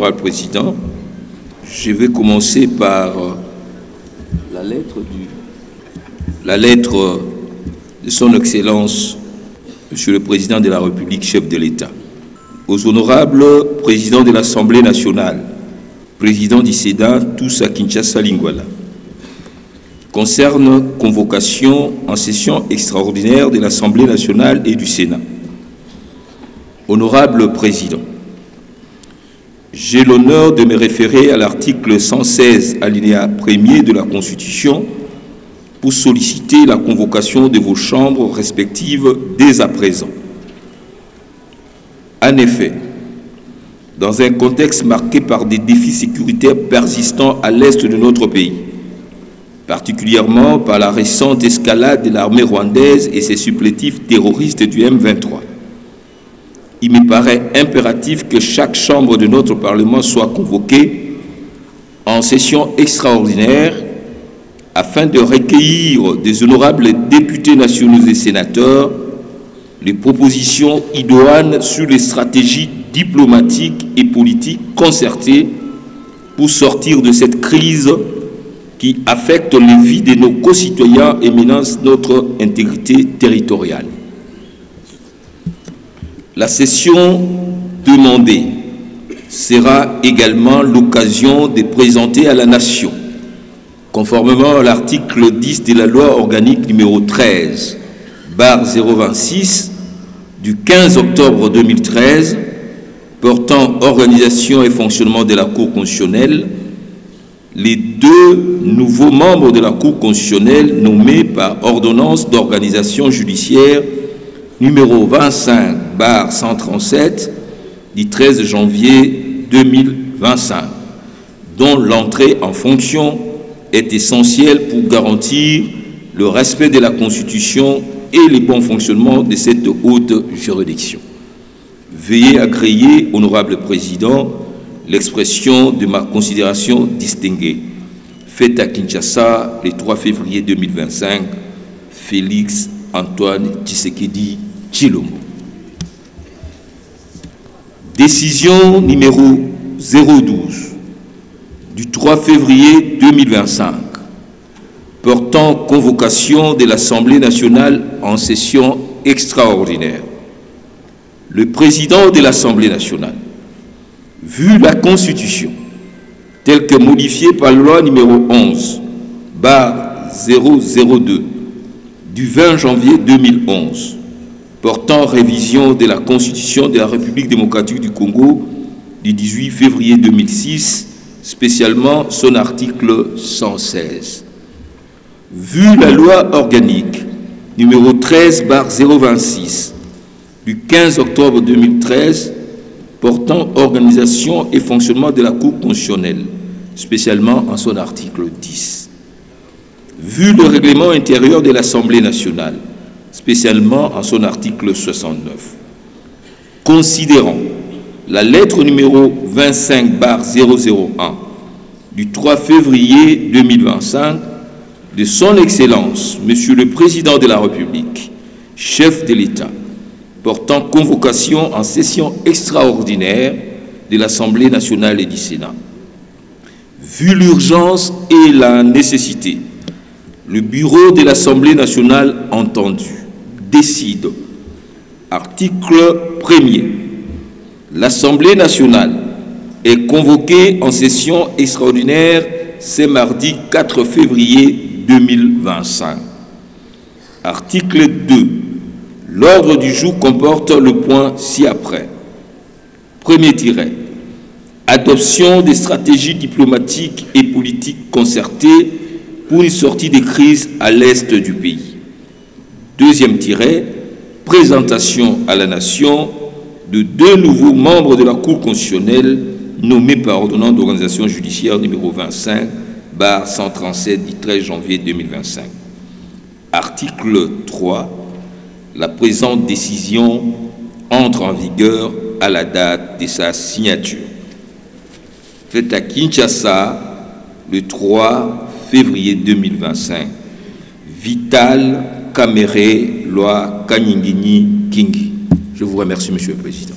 Honorable Président, je vais commencer par la lettre de Son Excellence, Monsieur le Président de la République, chef de l'État. Aux honorables présidents de l'Assemblée nationale, président du Sénat, tous à Kinshasa Lingwala, concerne convocation en session extraordinaire de l'Assemblée nationale et du Sénat. Honorable Président, j'ai l'honneur de me référer à l'article 116, alinéa 1er de la Constitution pour solliciter la convocation de vos chambres respectives dès à présent. En effet, dans un contexte marqué par des défis sécuritaires persistants à l'est de notre pays, particulièrement par la récente escalade de l'armée rwandaise et ses supplétifs terroristes du M23, il me paraît impératif que chaque chambre de notre Parlement soit convoquée en session extraordinaire afin de recueillir des honorables députés nationaux et sénateurs les propositions idoines sur les stratégies diplomatiques et politiques concertées pour sortir de cette crise qui affecte les vies de nos concitoyens et menace notre intégrité territoriale. La session demandée sera également l'occasion de présenter à la Nation, conformément à l'article 10 de la loi organique numéro 13/026 du 15 octobre 2013 portant organisation et fonctionnement de la Cour constitutionnelle, les deux nouveaux membres de la Cour constitutionnelle nommés par ordonnance d'organisation judiciaire numéro 25/137 du 13 janvier 2025, dont l'entrée en fonction est essentielle pour garantir le respect de la Constitution et le bon fonctionnement de cette haute juridiction. Veuillez agréer, honorable Président, l'expression de ma considération distinguée. Faite à Kinshasa le 3 février 2025, Félix Antoine Tshisekedi Tshilombo. Décision numéro 012 du 3 février 2025 portant convocation de l'Assemblée nationale en session extraordinaire. Le président de l'Assemblée nationale, vu la Constitution telle que modifiée par la loi numéro 11/002 du 20 janvier 2011 portant révision de la Constitution de la République démocratique du Congo du 18 février 2006, spécialement son article 116. Vu la loi organique numéro 13/026 du 15 octobre 2013 portant organisation et fonctionnement de la Cour constitutionnelle, spécialement en son article 10. Vu le règlement intérieur de l'Assemblée nationale, spécialement en son article 69. Considérant la lettre numéro 25/001 du 3 février 2025 de Son Excellence, Monsieur le Président de la République, chef de l'État, portant convocation en session extraordinaire de l'Assemblée nationale et du Sénat. Vu l'urgence et la nécessité, le bureau de l'Assemblée nationale entendu décide, article 1er, l'Assemblée nationale est convoquée en session extraordinaire ce mardi 4 février 2025. Article 2. L'ordre du jour comporte le point ci-après. Premier tiret. Adoption des stratégies diplomatiques et politiques concertées pour une sortie des crises à l'est du pays. Deuxième tiret. Présentation à la Nation de deux nouveaux membres de la Cour constitutionnelle nommés par ordonnance d'organisation judiciaire numéro 25/137 du 13 janvier 2025. Article 3. La présente décision entre en vigueur à la date de sa signature. Faite à Kinshasa le 3 février 2025. Vital Kamere Loi Kanyingini Kingi. Je vous remercie, Monsieur le Président.